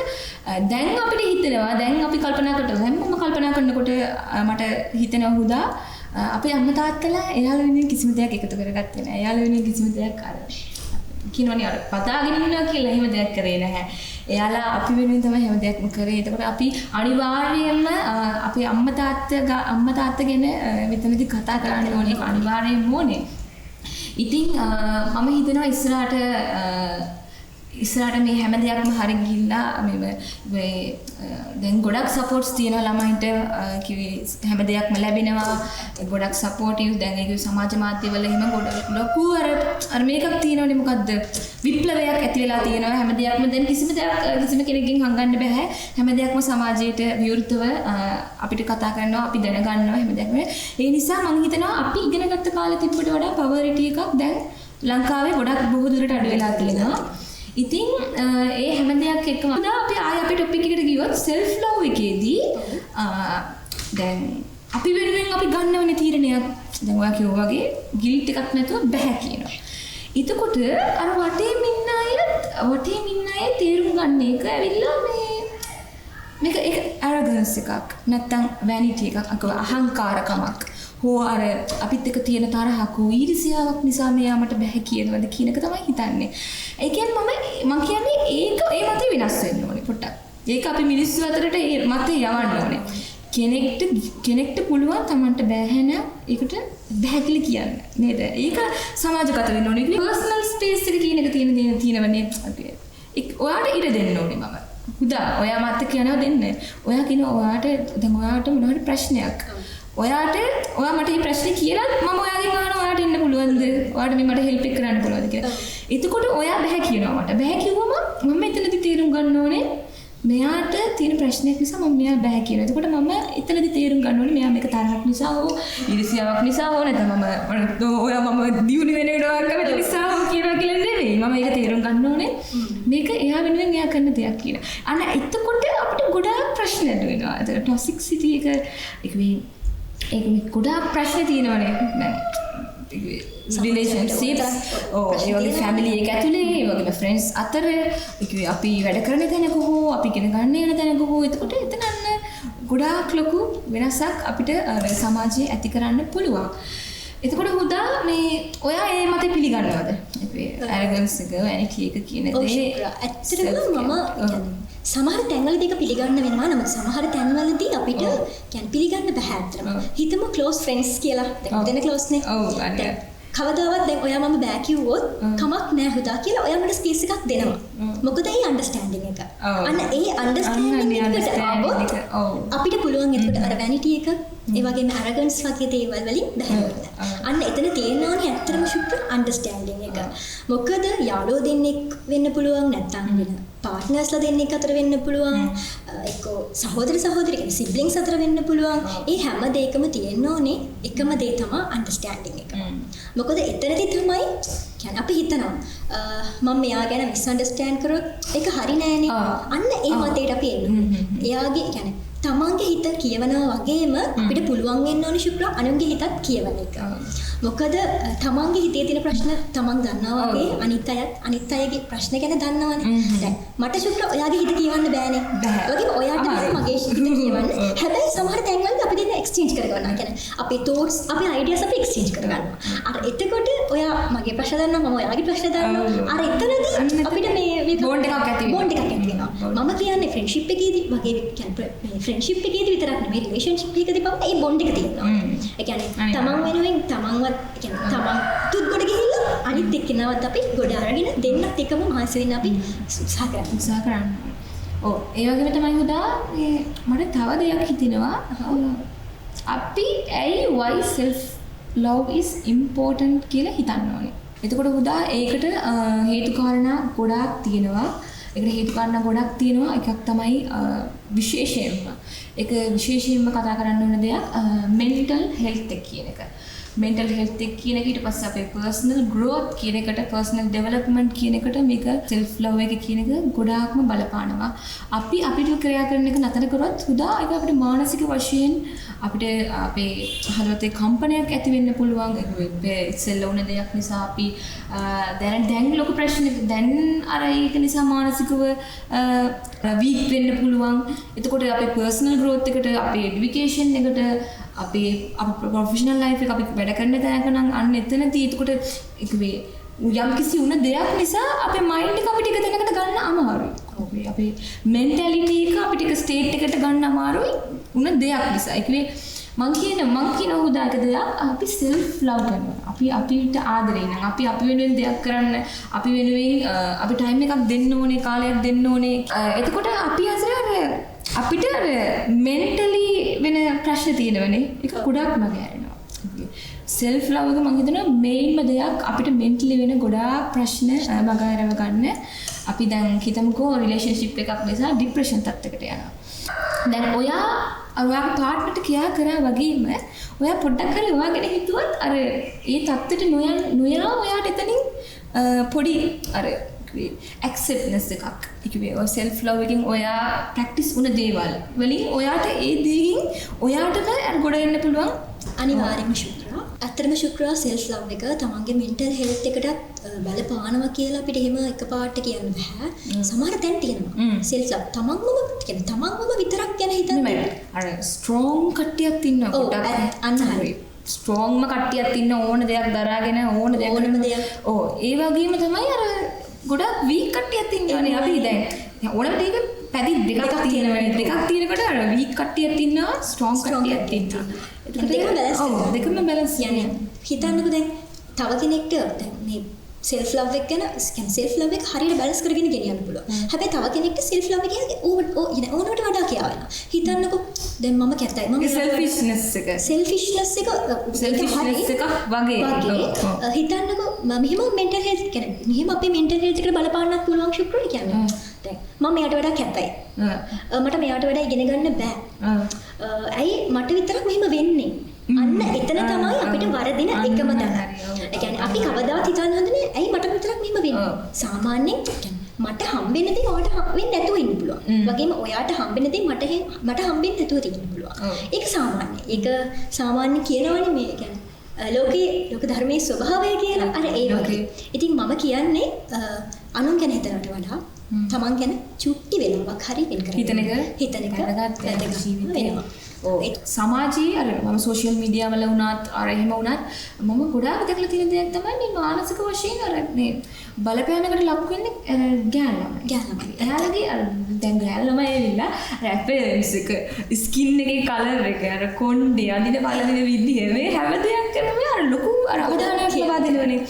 දැන් අපිට හිතෙනවා දැන් අපි කල්පනා කරලා දැන් මම කල්පනා කරනකොට මට හිතෙනවා හුදා අපේ අම්මා තාත්තලා එයාලා වෙනුවෙන් කිසිම දෙයක් එකතු කරගත්තේ නැහැ. එයාලා වෙනුවෙන් කිසිම දෙයක් අර කිනෝනේ අර පතාගෙන ඉන්නවා කියලා එහෙම දෙයක් කරේ නැහැ. එයාලා අපි වෙනුවෙන් තමයි හැම දෙයක්ම කරේ. එතකොට අපි අනිවාර්යයෙන්ම අපේ අම්මා තාත්තා ගැන මෙතනදී කතා කරන්න ඕනේ. ඒක අනිවාර්යයෙන්ම ඕනේ. ඉතින් මම හිතනවා ඉස්සරහට මේ හැම දෙයක්ම හරි ගිහිල්ලා මේ දැන් ගොඩක් සපෝට්ස් තියෙනවා ළමයින්ට හැම දෙයක්ම ලැබෙනවා. ගොඩක් සපෝටිව් දැන් ඒක සමාජ මාධ්‍යවල එහෙම ලොකු අර මේකක් තියෙනවනේ මොකද්ද විප්ලවයක් ඇති වෙලා තියෙනවා. හැම දෙයක්ම දැන් කිසිම කෙනෙක්ගෙන් හංගන්න බෑ. හැම දෙයක්ම සමාජයට විරුද්ධව අපිට කතා කරනවා අපි දැනගන්නවා හැම දෙයක්ම. ඒ නිසා මම හිතනවා අපි ඉගෙන ගත්ත කාලේ තිබ්බට වඩා පවරිටි එකක් දැන් ලංකාවේ ගොඩක් බොහෝ දුරට අඩු වෙලා තියෙනවා. ඉතින් ඒ හැම දෙයක් එක්කම අපි අපේ ටොපික් එකට ගියොත් self love එකේදී දැන් අපි වෙනුවෙන් අපි ගන්නවනේ තීරණයක්. දැන් ඔයා කිව්වා වගේ ගිල්ට් එකක් නැතුව බෑ කියනවා. එතකොට අර වටේ මින්න අය තේරුම් ගන්න එක ඇවිල්ලා මේක ඒක arrogance එකක් නැත්තම් vanity එකක් අහංකාරකමක්. හෝ අර අපිත් එක්ක තියෙන තරහක් ඊර්ෂ්‍යාවක් නිසා මෙයාමට බෑ කියනවද කියන එක තමයි හිතන්නේ. ඒ කියන්නේ මම කියන්නේ ඒක ඒ මතේ වෙනස් වෙන්න ඕනේ පොඩ්ඩක්. ඒක අපි මිනිස්සු අතරට ඒ මතේ යවන්න ඕනේ. කෙනෙක්ට පුළුවන් Tamanට බෑ නෑ ඒකට බෑ කියලා කියන්න නේද? ඒක සමාජගත වෙන්න ඕනේ. පර්සනල් ස්පේස් එක කියන එක තියෙනවනේ අපි. ඔයාට ඉඩ දෙන්න ඕනේ මම. උදා ඔයා මට කියනවා දෙන්න. ඔයා කියනවා ඔයාට මොනවාරි ප්‍රශ්නයක්. ඔයා මට මේ ප්‍රශ්නේ කියලා මම ඔයාගෙන් අහනවා ඔයාට ඉන්න පුළුවන්ද? ඔයාට මේ මට හෙල්ප් එක කරන්න පුළුවන්ද කියලා. එතකොට ඔයා බෑ කියනවා මට. බෑ කිව්වම මම එතනදි තීරුම් ගන්න ඕනේ මෙයාට තියෙන ප්‍රශ්නයක් නිසා මම මෙයා බෑ කියනවා. එතකොට මම එතනදි තීරුම් ගන්න ඕනේ මෙයා මේක තරහක් නිසා හෝ ඊර්ෂ්‍යාවක් නිසා හෝ නැත්නම් මම දියුණු වෙන වෙනවා නිසා හෝ කියනවා කියලා නෙවෙයි. මම ඒක තීරුම් ගන්න ඕනේ මේක එයා වෙනුවෙන් එයා කරන දෙයක් කියලා. අන්න එතකොට අපිට ගොඩාක් ප්‍රශ්න ඇති වෙනවා. ඒක ටොක්සිසිටි එක ඒක ගොඩාක් ප්‍රශ්න තියෙනවනේ දැන් relationships ඒ වගේ family එක ඇතුලේ ඒ වගේම friends අතර අපි වැඩ කරන තැනක හෝ අපි ඉගෙන ගන්න යන තැනක හෝ එතකොට එතන ගොඩාක් ලොකු වෙනසක් අපිට සමාජයේ ඇති කරන්න පුළුවන්. එතකොට හුදා මේ ඔයා ඒ මත පිළිගන්නවද? arrogance එක vanity එක කියන දේ ඇත්තටම මම සමහර තැන්වලදී ඒක පිළිගන්න වෙනවා. නමුත් සමහර තැන්වලදී අපිට කියන්නේ පිළිගන්න බෑ ඇත්තටම. හිතමු close friends කියලා. දැන් දෙන close නේ. කවදාවත් දැන් ඔයා මම බෑ කිව්වොත් කමක් නෑ හුදා කියලා ඔයා මට ස්පේස් එකක් දෙනවා. මොකද ඒ අන්ඩර්ස්ටෑන්ඩින් එක. අන්න ඒ අන්ඩර්ස්ටෑන්ඩින් එකට අපිට පුළුවන් එතකොට අර vanity එක ඒ වගේම arrogance වගේ දේවල් වලින් බැහැරෙන්න. අන්න එතන තියෙනවනේ ඇත්තටම ශුක්‍ර understanding එක. මොකද යාළුවෝ දෙන්නෙක් වෙන්න පුළුවන් නැත්නම් වෙන පාර්ට්නර්ස්ලා දෙන්නෙක් අතර වෙන්න පුළුවන්. එක්කෝ සහෝදර සහෝදරි කියන්නේ siblings අතර වෙන්න පුළුවන්. ඒ හැම දෙයකම තියෙන්න ඕනේ එකම දේ තමයි understanding එක. මොකද එතනදී තමයි කියන්නේ අපි හිතනවා මම මෙයා ගැන misunderstand කරොත් ඒක හරි නෑනේ. අන්න ඒ මතයට අපි එන්න. එයාගේ කියන්නේ තමන්ගේ හිත කියවනවා වගේම අපිට පුළුවන් වෙන්න ඕනේ ශුක්‍ර අනුන්ගේ හිතත් කියවන එක. මොකද තමන්ගේ හිතේ තියෙන ප්‍රශ්න තමන් දන්නවා වගේ අනිත් අයගේ ප්‍රශ්න ගැන දන්නවනේ. දැන් මට ශුක්‍ර ඔයාගේ හිත කියවන්න බෑනේ. ඒකේ ඔයාට මගේ හිත කියවන්න. හැබැයි සමහර තැන්වල අපි දෙන්න එක්ස්චේන්ජ් කරගන්නවා. කියන්නේ අපේ thoughts අපේ ideas අපි එක්ස්චේන්ජ් කරගන්නවා. අර එතකොට ඔයා මගේ ප්‍රශ්න දන්නවා මම ඔයාගේ ප්‍රශ්න දන්නවා. අර එතනදී අපිට මේ බොන්ඩ් එකක් ඇති වෙනවා. මම කියන්නේ ෆ්‍රෙන්ඩ්ෂිප් එකේදී වගේ කියන්නේ ෆ්‍රෙන්ඩ්ෂිප් එකේදී විතරක් නෙමෙයි රිලේෂන්ෂිප් එකේදී පවා මේ බොන්ඩ් එක තියෙනවා. ඒ කියන්නේ තමන් වෙනුවෙන් තමන්වත් කියන්නේ තමන් තුත් ගොඩ ගිහිල්ලා අනිත් එක්කෙනාවත් අපි ගොඩ අරගෙන දෙන්නත් එකම මහන්සි වෙන්න අපි උත්සාහ කරනවා. ඔව් ඒ වගේම තමයි හුදා මට තව දෙයක් හිතෙනවා. අපි ඇයි why self love is important කියලා හිතන්න ඕනේ. එතකොට හුදා ඒකට හේතු කාරණා ගොඩාක් තියෙනවා. ඒකට හේතු කාරණා ගොඩක් තියෙනවා. එකක් තමයි විශේෂයෙන්ම කතා කරන්න ඕන දෙයක් mental health එක කියන එක. mental health එක කියන එක ඊට පස්සේ අපේ personal growth කියන එකට personal development කියන එකට මේක self love එක කියන එක ගොඩාක්ම බලපානවා. අපි අපිට ක්‍රියා කරන එක නතර කරොත් හුදා ඒක අපිට මානසික වශයෙන් අපිට අපේ හදවතේ කම්පනයක් ඇති වෙන්න පුළුවන්. ඒක ඉස්සෙල්ලා වුණ දෙයක් නිසා අපි දැන් ලොකු ප්‍රශ්නයක් දැන් අර ඒක නිසා මානසිකව weak වෙන්න පුළුවන්. එතකොට අපේ personal growth එකට අපේ education එකට අපේ professional life එක අපි වැඩ කරන තැනක නම් අන්න එතනදී එතකොට ඒක වේ යම් කිසි උන දෙයක් නිසා අපේ mind එක අපිට එක තැනකට ගන්න අමාරුයි. අපේ mentality එක අපිට එක state එකට ගන්න අමාරුයි උන දෙයක් නිසා. ඒක වේ මං කියන උදාක දෙයක් අපි self love කරනවා. අපි අපිට ආදරේ නම් අපි වෙනුවෙන් දෙයක් කරන්න අපි වෙනුවෙන් අපි time එකක් දෙන්න ඕනේ කාලයක් දෙන්න ඕනේ. එතකොට අපි අපිට mentally වෙන ප්‍රශ්න තියෙනවනේ. ඒක ගොඩක්ම ගෑරෙනවා. self love එක මම හිතනවා මේන්ම දෙයක් අපිට mentally වෙන ගොඩාක් ප්‍රශ්න බගාරව ගන්න. අපි දැන් හිතමුකෝ relationship එකක් නිසා depression තත්යකට යනවා. දැන් ඔයාගේ පාර්ට්නර්ට කියා කරා වගේම ඔයා පොඩ්ඩක් හරි ඔයාගෙන හිතුවත් අර ඒ තත්ත්වෙට නොයා ඔයාට එතනින් පොඩි අර acceptance එකක් ඉක්වේ ඔය self love එකෙන් ඔයා practice වුණ දේවල් වලින් ඔයාට ඒ දේකින් ඔයාටම අර ගොඩ එන්න පුළුවන්. අනිවාර්යයෙන්ම ශුක්‍රා. ඇත්තටම ශුක්‍රා self love එක තමන්ගේ mental health එකටත් බලපානවා කියලා අපිට එහෙම එකපාරට කියන්න බෑ. සමහර තැන් තියෙනවා. self love තමන්ම විතරක් ගැන හිතන්නේ. අර strong කට්ටියක් ඉන්නවා පොඩක්. අන්න හරි. ස්ට්‍රෝංම කට්ටියක් ඉන්න ඕන දෙයක් දරාගෙන ඕන දෙයක්. ඔව් ඒ වගේම තමයි අර ගොඩක් වීක් කට්ටියක් ඉන්නවනේ. අපි දැන් ඕනම දෙයක පැති දෙකක් තියෙනවනේ. දෙකක් තියෙනකොට අර වීක් කට්ටියක් ඉන්නවා ස්ට්‍රෝං කට්ටියක් ඉන්නවා. දෙකම බැලන්ස් යන්නේ. හිතන්නකෝ දැන් තව කෙනෙක්ට දැන් මේ self love එක ගැන self love එක හරියට බැලන්ස් කරගෙන ගෙනියන්න පුළුවන්. හැබැයි තව කෙනෙක්ට self love එක ඕනකට වඩා කියවෙනවා. හිතන්නකෝ දැන් මම කැතයි. මම selfishness එක වගේ. හිතන්නකෝ මෙහෙම mental health කියන්නේ මෙහෙම අපේ mental health එකට බලපාන්නත් පුළුවන් ශුක්‍රනේ කියන්නේ. දැන් මම මෙයාට වඩා කැතයි. මට මෙයාට වඩා ඉගෙන ගන්න බෑ. ඇයි මට විතරක් මෙහෙම වෙන්නේ? අන්න එතන තමයි අපිට වරදින එකම තැන. ඒ කියන්නේ අපි කවදාවත් හිතන්න හදන්නේ ඇයි මට විතරක් මෙහෙම වෙන්නේ? සාමාන්‍යයෙන් මට හම්බෙන්න දේ ඔයාට හම්බෙන්නේ නැතුව ඉන්න පුළුවන්. වගේම ඔයාට හම්බෙන්න දේ මට හම්බෙන්නේ නැතුව තියෙන්න පුළුවන්. ඒක සාමාන්‍යයි. ඒක සාමාන්‍ය කියනවනේ මේ කියන්නේ ලෝක ධර්මයේ ස්වභාවය කියලා. අර ඒ වගේ. ඉතින් මම කියන්නේ අනුන් ගැන හිතනට වඩා තමන් ගැන චුට්ටි වෙලාවක් හරි වෙන් කරගන්න. හිතන එක වැදගත් වෙනවා. සමාජයේ අර මම සෝෂියල් මීඩියා වල වුණත් අර එහෙම වුණත් මම ගොඩාක් දැකලා තියෙන දෙයක් තමයි මේ මානසික වශයෙන් අර මේ බලපෑමකට ලක් වෙන්නේ ගෑනු ළමයි. එයාලගේ අර දැන් ගෑනු ළමයි ඇවිල්ලා අර අපියරන්ස් එක ස්කින් එකේ කලර් එක අර කොණ්ඩේ අඳින බලන විදිහ මේ හැම දෙයක් කරනම අර ලොකු අර අවධානයක් ලබා දෙනවනේ.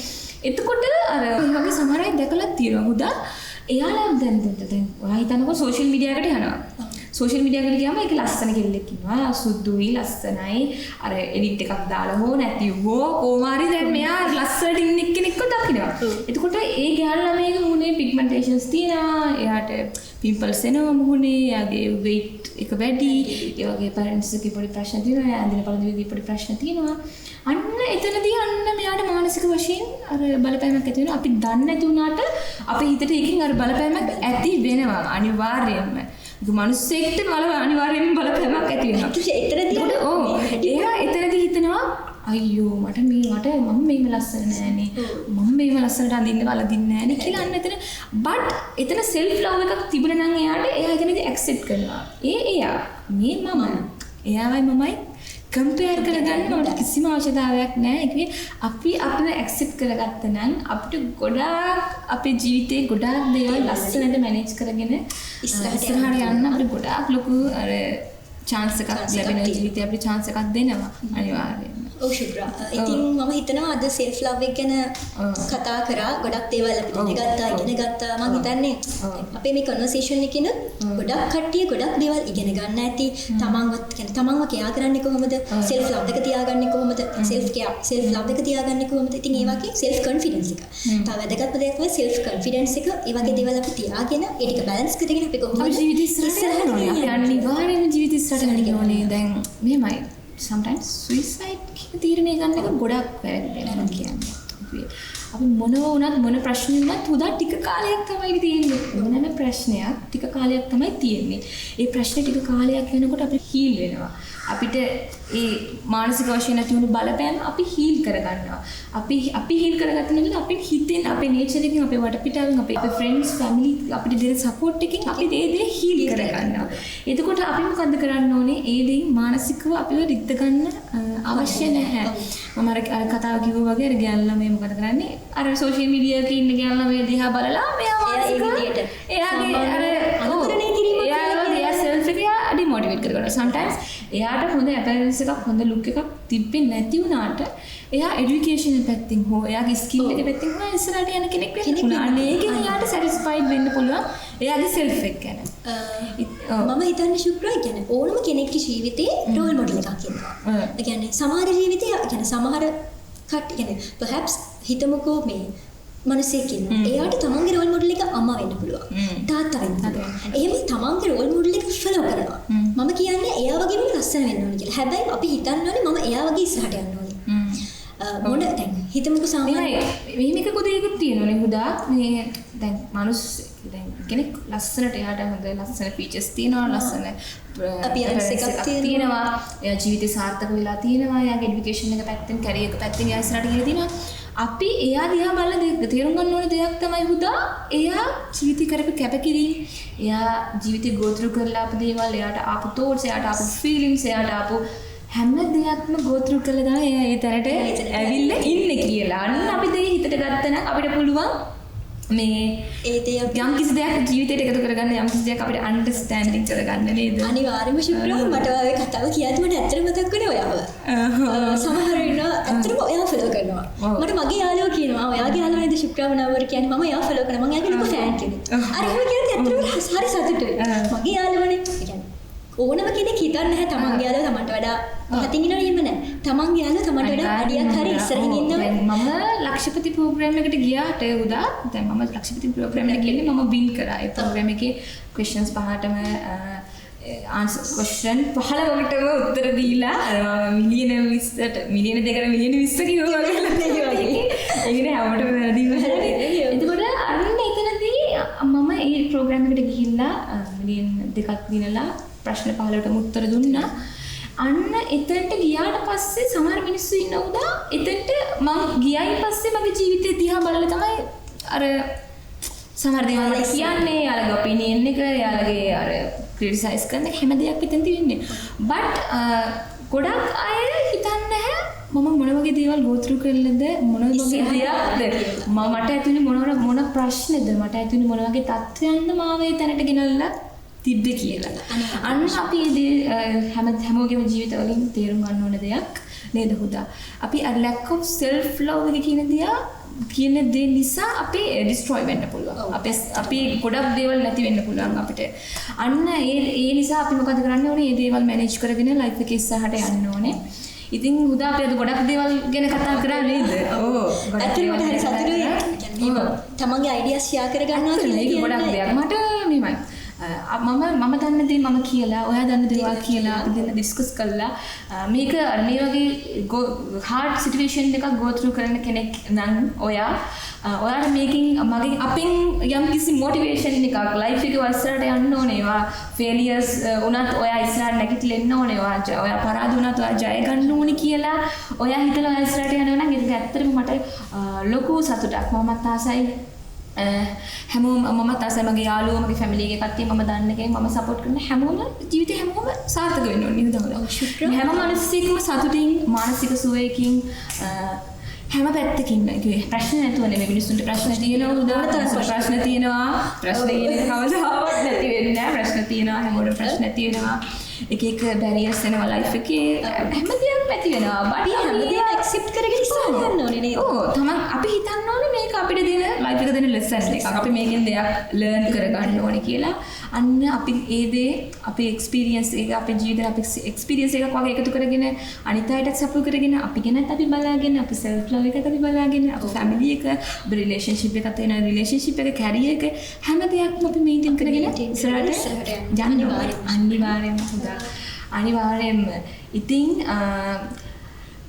එතකොට අර වගේ සමහර අය දැකලා තියෙනවා හුදා එයාලා දැන් ඔයා හිතනකො සෝෂියල් මීඩියා එකට යනවා. සෝෂල් මීඩියා එකට ගියාම ඒක ලස්සන කෙල්ලෙක් ඉන්නවා සුදුයි ලස්සනයි අර එඩිට් එකක් දාලා හෝ නැති හෝ කොමාරි දැන් මෙයා ලස්සනට ඉන්න කෙනෙක්ව දකිනවා. එතකොට ඒ ගෑනු ළමයිගේ මුහුණේ පිග්මන්ටේෂන්ස් තියෙනවා. එයාට පිම්පල්ස් එනවා මුහුණේ. එයාගේ weight එක වැඩි. ඒ වගේ පැරන්ට්ස් එකේ පොඩි ප්‍රශ්න තියෙනවා. එයා ඇඳින පළඳිනේදී පොඩි ප්‍රශ්න තියෙනවා. අන්න එතනදී අන්න මෙයාට මානසික වශයෙන් අර බලපෑමක් ඇති වෙනවා. අපි දන්නේ නැති වුණාට අපේ හිතට ඒකෙන් අර බලපෑමක් ඇති වෙනවා අනිවාර්යයෙන්ම. මනුස්සයෙක්ට අනිවාර්යයෙන්ම බලපෑමක් ඇති වෙනවා. එයා එතනදී හිතනවා අයියෝ මට මම මේව ලස්සන නෑනේ. මම මේව ලස්සනට අඳින්න වලදින්නේ නෑනේ කියලා අන්න එතන බට් එතන self love එකක් තිබුණා නම් එයා එතනදී accept කරනවා. එයා මේ මම එයාවයි මමයි කම්පෙයාර් කරගන්න මට කිසිම අවශ්‍යතාවයක් නැහැ. ඒ කියන්නේ අපි අපිව ඇක්සෙප්ට් කරගත්ත නම් අපිට ගොඩාක් අපේ ජීවිතේ ගොඩාක් දේවල් ලස්සනට මැනේජ් කරගෙන ඉස්සරහට යන්න අපිට ගොඩාක් ලොකු අර chance එකක් ලැබෙන ජීවිතේ අපිට chance එකක් දෙනවා අනිවාර්යයෙන්ම. ඔව් ශුභ්‍රා. ඉතින් මම හිතනවා අද self love එක ගැන කතා කරා. ගොඩක් දේවල් අපිට ඉගෙන ගත්තා. මම හිතන්නේ අපේ මේ conversation එකකින් ගොඩක් කට්ටිය ගොඩක් දේවල් ඉගෙන ගන්න ඇති. තමන්ව කෙයා කරන්නේ කොහොමද? self love එක තියාගන්නේ කොහොමද? self love එක තියාගන්නේ කොහොමද? ඉතින් ඒ වගේ self confidence එක. තව වැදගත්ම දෙයක් තමයි self confidence එක. ඒ වගේ දේවල් අපි තියාගෙන ඒ ටික balance කරගෙන අපි කොහොමද ජීවිතය ඉස්සරහට යන්නේ? අපි අනිවාර්යයෙන්ම ජීවිතය ඉස්සරහට යන්න ඕනේ. දැන් මෙහෙමයි. sometimes suicide කියන තීරණය ගන්න එක ගොඩක් වැරදි වෙනවා කියන්නේ. අපි මොන ප්‍රශ්න වුණත් උදා ටික කාලයක් තමයි තියෙන්නේ. මොනම ප්‍රශ්නයක් ටික කාලයක් තමයි තියෙන්නේ. ඒ ප්‍රශ්නේ ටික කාලයක් යනකොට අපිට හීල් වෙනවා. අපිට ඒ මානසික වශයෙන් ඇති වුණු බලපෑම අපි හීල් කරගන්නවා. අපි හීල් කරගත්ත නේද අපේ හිතෙන් අපේ නේචර් එකෙන් අපේ වටපිටාවෙන් අපේ ෆ්‍රෙන්ඩ්ස් ෆැමිලි අපිට දෙන සපෝට් එකෙන් අපි ඒ හීල් කරගන්නවා. එතකොට අපි මොකද්ද කරන්න ඕනේ? ඒ දේ මානසිකව අපිව රිද්ද ගන්න අවශ්‍ය නැහැ. මම අර කතාව කිව්වා වගේ අර ගෑල්ලා මේ මොකද කරන්නේ? අර සෝෂල් මීඩියා එකේ ඉන්න ගෑල්ලා මේ දිහා බලලා මෙයා මානසිකව එයාගේ අර අනුකරණය කිරීමක් එයා සෙල්ෆ් එක ඩිමෝටිවේට් කරගන්නවා. sometimes එයාට හොඳ අපියරන්ස් එකක් හොඳ ලුක් එකක් තිබෙන්නේ නැති වුණාට එයා এডুকেෂන් පැත්තෙන් හෝ එයාගේ ස්කිල් එක පැත්තෙන් හෝ ඉස්සරහට යන කෙනෙක් වෙන්න පුළුවන්. අනේකෙන් එයාට සැටිස්ෆයිඩ් වෙන්න පුළුවන් එයාගේ සෙල්ෆ් එක ගැන. මම හිතන්නේ ශුක්‍රයි කියන්නේ ඕනම කෙනෙක්ගේ ජීවිතේ රෝල් මොඩල් එකක් ඉන්නවා. ඒ කියන්නේ සමහර ජීවිතේ කියන්නේ සමහර කට්ටිය කියන්නේ perhaps හිතමුකෝ මේ මිනිසෙක් ඉන්නවා. එයාට තමන්ගේ රෝල් මොඩල් එක අම්මා වෙන්න පුළුවන්. තාත්තා වෙන්න පුළුවන්. එහෙම තමන්ගේ රෝල් මොඩල් එක ෆලෝ කරනවා. මම කියන්නේ එයා වගේම ලස්සන වෙන්න ඕනේ කියලා. හැබැයි අපි හිතන්න ඕනේ මම එයා වගේ ඉස්සරහට යන්න ඕනේ. මොන දැන් හිතමුකෝ සාමාන්‍ය මෙහෙම එකක දෙයක්ත් තියෙනවනේ හුදා මේ දැන් මිනිස් දැන් කෙනෙක් ලස්සනට එයාට හොඳ ලස්සන ෆීචර්ස් තියෙනවා ලස්සන අපියරන්ස් එකක් තියෙනවා. එයා ජීවිතේ සාර්ථක වෙලා තියෙනවා. එයාගේ এডুকেෂන් එක පැත්තෙන් කැරියර් එක පැත්තෙන් එයා ඉස්සරහට ගිහලා තියෙනවා. අපි එයා දිහා බලලා තේරුම් ගන්න ඕන දෙයක් තමයි හුදා එයා ජීවිතේ කරපු කැපකිරීම එයා ජීවිතේ go through කරලා ආපු දේවල් එයාට ආපු thoughts එයාට ආපු feelings එයාට ආපු හැම දෙයක්ම go through කළා තමයි එයා ඒ තරට ඇවිල්ලා ඉන්නේ කියලා. අන්න අපි දෙය හිතට ගත්තා නම් අපිට පුළුවන් මේ ඒ දේ යම් කිසි දෙයක් ජීවිතේට එකතු කරගන්න යම් කිසි දෙයක් අපිට අන්ඩර්ස්ටෑන්ඩින් කරගන්න නේද? අනිවාර්යයෙන්ම ශුක්‍රා මට ඔය කතාව කියද්දි මට ඇත්තටම මතක් වුණේ ඔයාව. සමහර ඉන්නවා ඇත්තටම ඔයාව ෆලෝ කරනවා. මට මගේ යාළුවෝ කියනවා ඔයාගේ යාළුවා නේද ශුක්‍රාව නවර කියන්නේ මම එයාව ෆලෝ කරනවා. මම එයාගේ ලොකු ෆෑන් කෙනෙක්. අර එහෙම කියන්නේ ඇත්තටම හරි සතුටුයි. මගේ යාළුවනේ කියන්නේ ඕනම කෙනෙක් හිතන්නේ නැහැ තමන්ගේ යාළුවා තමන්ට වඩා පහතින් ඉන්නව එහෙම නැහැ. තමන්ගේ යාළුවා තමන්ට වඩා අඩියක් හරි ඉස්සරහින් ඉන්නවා. මම ලක්ෂපති ප්‍රෝග්‍රෑම් එකට ගියාට උදා දැන් මම ලක්ෂපති ප්‍රෝග්‍රෑම් එකට ගියන්නේ මම වින් කරා. ඒ ප්‍රෝග්‍රෑම් එකේ ක්වෙස්චන්ස් පහටම ආන්සර් ක්වෙස්චන් 15කටම උත්තර දීලා මිලියන 20ට මිලියන 2කට මිලියන 20 කිව්වා වගේ. ඒ කියන්නේ හැමෝටම වැරදි වෙනවා. එතකොට අන්න එතනදී මම ඒ ප්‍රෝග්‍රෑම් එකට ගිහිල්ලා මිලියන 2ක් දිනලා ප්‍රශ්න 15ටම උත්තර දුන්නා. අන්න එතනට ගියාට පස්සේ සමහර මිනිස්සු ඉන්න උදා එතනට මං ගියයින් පස්සේ මගේ ජීවිතේ දිහා බලලා තමයි අර සමහර දේවල් කියන්නේ යාළගේ ඔපිනියන් එක යාළගේ අර ක්‍රිටිසයිස් කරන හැම දෙයක් පිටින් තියෙන්නේ. බට් ගොඩක් අය හිතන්නේ නැහැ මම මොන වගේ දේවල් go through කරලාද මොන වගේ දෙයක්ද මට ඇතුලේ මොන ප්‍රශ්නද මට ඇතුලේ මොන වගේ තත්ත්වයන්ද මාව ඒ තැනට ගෙනල්ලා තිබ්බ කියලා. අන්න අපි හැමෝගේම ජීවිතවලින් තේරුම් ගන්න ඕන දෙයක් නේද හුදා. අපි අර lack of self love එක කියන දේ කියන දේ නිසා අපේ ඩිස්ට්‍රොයි වෙන්න පුළුවන්. අපේ ගොඩක් දේවල් නැති වෙන්න පුළුවන් අපිට. අන්න ඒ නිසා අපි මොකද කරන්න ඕනේ? මේ දේවල් මැනේජ් කරගෙන ලයිෆ් එකේ ඉස්සරහට යන්න ඕනේ. ඉතින් උදා අපි අද ගොඩක් දේවල් ගැන කතා කරා නේද? ඔව්. ඇත්තටම මට හරි සතුටුයි. කියන්නේ තමන්ගේ අයිඩියාස් ෂෙයා කරගන්නවා කියලා ඒක ගොඩක් දෙයක්. මට මෙහෙමයි. මම දන්න දේ මම කියලා, ඔයා දන්න දේවල් කියලා අපි දෙන්න ඩිස්කස් කළා. මේක මේ වගේ hard situation එකක් go through කරන කෙනෙක් නම් ඔයාට මේකෙන් මගෙන් අපෙන් යම් කිසි motivation එකක් life එකේ ඉස්සරහට යන්න ඕනේ. ඒවා failures උනත් ඔයා ඉස්සරහට නැගිටලා එන්න ඕනේ. ඔයා පරාද උනත් ඔයා ජය ගන්න ඕනේ කියලා ඔයා හිතලා ඔයා ඉස්සරහට යනවා නම් ඒක ඇත්තටම මට ලොකු සතුටක්. මමත් ආසයි හැමෝම මමත් ආසයි මගේ යාළුවෝ මගේ ෆැමිලි එකේ කට්ටිය මම දන්න කෙනෙක් මම සපෝට් කරන හැමෝම ජීවිතේ හැමෝම සාර්ථක වෙන්න ඕනේ නේද? හැම මානසිකම සතුටින් මානසික සුවයකින් හැම පැත්තකින් කිව්වේ ප්‍රශ්න නැතුව නෙමෙයි මිනිස්සුන්ට ප්‍රශ්න තියෙනවා උදාහරණ ප්‍රශ්න තියෙනවා ප්‍රශ්න කියන කවදාවත් නැති වෙන්නේ නැහැ ප්‍රශ්න තියෙනවා හැමෝටම ප්‍රශ්න නැති වෙනවා එක එක බැරියර්ස් එනවා ලයිෆ් එකේ හැම දෙයක්ම ඇති වෙනවා බටි හැම දෙයක්ම ඇක්සෙප්ට් කරගෙන ඉස්සරහට යන්න ඕනේ නේද? ඔව් තමයි අපි හිතන්න ඕනේ මේක අපිට දෙන ලයිෆ් එක දෙන ලෙසන් එකක් අපි මේකෙන් දෙයක් ලර්න් කරගන්න ඕනේ කියලා අන්න අපි ඒ දේ අපේ එක්ස්පීරියන්ස් එක අපේ ජීවිතේ අපේ එක්ස්පීරියන්ස් එකක් වගේ එකතු කරගෙන අනිත් අයටත් සපෝට් කරගෙන අපි ගැනත් අපි බලාගෙන අපි සෙල්ෆ් ලව් එකත් අපි බලාගෙන අපි ෆැමිලි එක අපි රිලේෂන්ෂිප් එකක් තියෙන රිලේෂන්ෂිප් එක කැරියර් එක හැම දෙයක්ම අපි මේන්ටේන් කරගෙන ඉස්සරහට යන්න අනිවාර්යෙන්ම ඉතින්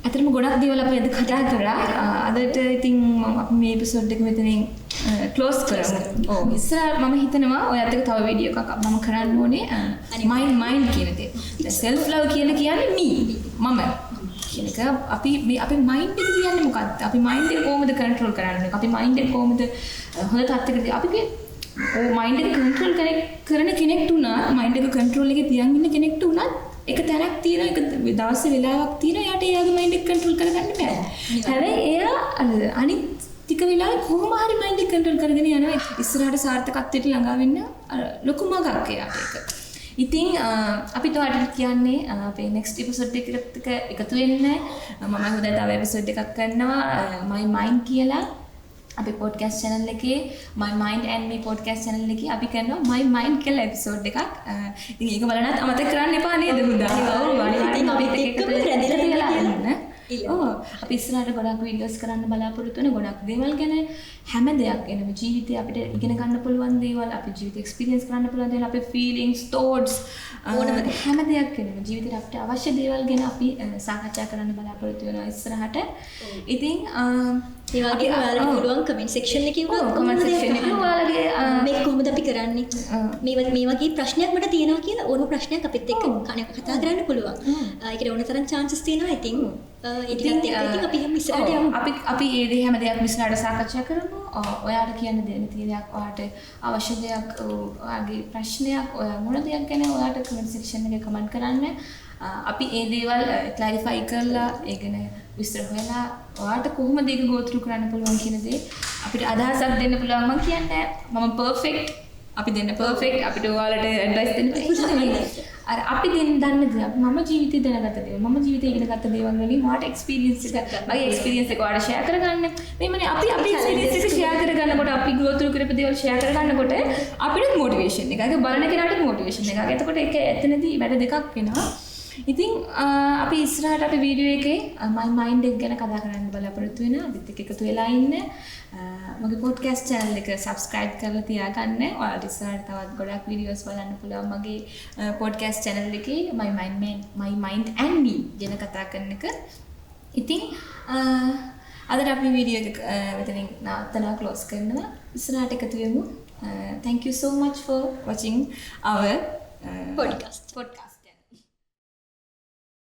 අතරම ගොඩක් දේවල් අපි අද කතා කරා අදට ඉතින් අපි මේ එපිසෝඩ් එක මෙතනින් ක්ලෝස් කරමු. ඔව් ඉස්සර මම හිතනවා ඔයත් එක්ක තව වීඩියෝ එකක් මම කරන්න ඕනේ මයින්ඩ් කියන දේ. සෙල්ෆ් ලව් කියන්නේ මම කියන එක අපි මයින්ඩ් එක කියන්නේ මොකක්ද? අපි මයින්ඩ් එක කොහොමද කන්ට්‍රෝල් කරන්නේ? අපි මයින්ඩ් එක කොහොමද හොඳ තත්ත්වයකට අපි මයින්ඩ් එක කන්ට්‍රෝල් කරන කෙනෙක්ට උනා මයින්ඩ් එක කන්ට්‍රෝල් එකේ තියන් ඉන්න කෙනෙක්ට උනා එක තැනක් තියෙන එක දවසේ වෙලාවක් තියෙන යාට එයාගේ මයින්ඩ් එක කන්ට්‍රෝල් කරගන්න බෑ. හැබැයි එයා අනිත් ටික වෙලාවෙ කොහොම හරි මයින්ඩ් එක කන්ට්‍රෝල් කරගෙන යනවා ඉස්සරහට සාර්ථකත්වයට ළඟා වෙන්න ලොකු මගක් එයාට ඒක. ඉතින් අපි තවටත් කියන්නේ අපේ next episode එකකට එකතු වෙන්න මම හොදට තව episode එකක් කරනවා my mind කියලා අපේ podcast channel එකේ my mind and me podcast channel එකේ අපි කරනවා my mind කියලා episode එකක්. ඉතින් ඒක බලන්නත් අමතක කරන්න එපා නේද හුදා? ඔව් අනිවාර්යෙන් අපිත් එක්කම රැඳිලා තියලා ඔව් අපි ඉස්සරහට ගොඩක් වීඩියෝස් කරන්න බලාපොරොත්තු වෙන ගොඩක් දේවල් ගැන හැම දෙයක් ගැන ජීවිතේ අපිට ඉගෙන ගන්න පුළුවන් දේවල් අපේ ජීවිත එක්ස්පීරියන්ස් කරන්න පුළුවන් දේවල් අපේ ෆීලිංග්ස් thoughts හැම දෙයක් ගැන ජීවිතේට අපිට අවශ්‍ය දේවල් ගැන අපි සාකච්ඡා කරන්න බලාපොරොත්තු වෙනවා ඉස්සරහට. ඉතින් ඒ වගේම ඔයාලට පුළුවන් කමෙන්ට් සෙක්ෂන් එකේ කමෙන්ට් සෙක්ෂන් එකේ ඔයාලගේ මේක කොහොමද අපි කරන්නේ මේ වගේ ප්‍රශ්නයක් මට තියෙනවා කියලා ඕනම ප්‍රශ්නයක් අපිත් එක්ක කතා කරන්න පුළුවන්. ඒකට ඕන තරම් chances තියෙනවා. ඉතින් ඒකත් එක්ක අපි හැම ඉස්සරහට යමු. අපි ඒ දේ හැම දෙයක් ඉස්සරහට සාකච්ඡා කරමු. ඔයාලට කියන්න දෙන්න තියෙන දෙයක් ඔයාලට අවශ්‍ය දෙයක් ඔයාගේ ප්‍රශ්නයක් ඔයා මොන දෙයක් ගැන ඔයාලට කමෙන්ට් සෙක්ෂන් එකේ කමෙන්ට් කරන්න. අපි ඒ දේවල් ක්ලැරිෆයි කරලා ඒ ගැන විස්තර හොයලා ඔයාලට කොහොමද ඒක go through කරන්න පුළුවන් කියන දේ අපිට අදහසක් දෙන්න පුළුවන්. මම කියන්නේ මම perfect අපි දෙන්න perfect අපිට ඔයාලට advice දෙන්න අර අපි දන්න දේ මම ජීවිතේ දැනගත්ත දේවල් මම ජීවිතේ ඉගෙන ගත්ත දේවල් වලින් මාට එක්ස්පීරියන්ස් එක මගේ එක්ස්පීරියන්ස් එක ඔයාලට ෂෙයා කරගන්න. මේමනේ අපි එක්ස්පීරියන්ස් එක ෂෙයා කරගන්නකොට අපි go through කරපු දේවල් ෂෙයා කරගන්නකොට අපිට මොටිවේෂන් එක. ඒක බලන කෙනාට මොටිවේෂන් එකක්. එතකොට ඒක එතනදී වැඩ දෙකක් වෙනවා. ඉතින් අපි ඉස්සරහට අපි වීඩියෝ එකේ my mind එක ගැන කතා කරන්න බලාපොරොත්තු වෙනවා. අපිත් එක්ක එකතු වෙලා ඉන්න. මගේ podcast channel එක subscribe කරලා තියාගන්න. ඔයාලට ඉස්සරහට තවත් ගොඩක් videos බලන්න පුළුවන් මගේ podcast channel එකේ my mind and me ගැන කතා කරන එක. ඉතින් අදට අපි වීඩියෝ එක මෙතනින් නවත්තනවා close කරනවා. ඉස්සරහට එකතු වෙමු. Thank you so much for watching our podcast.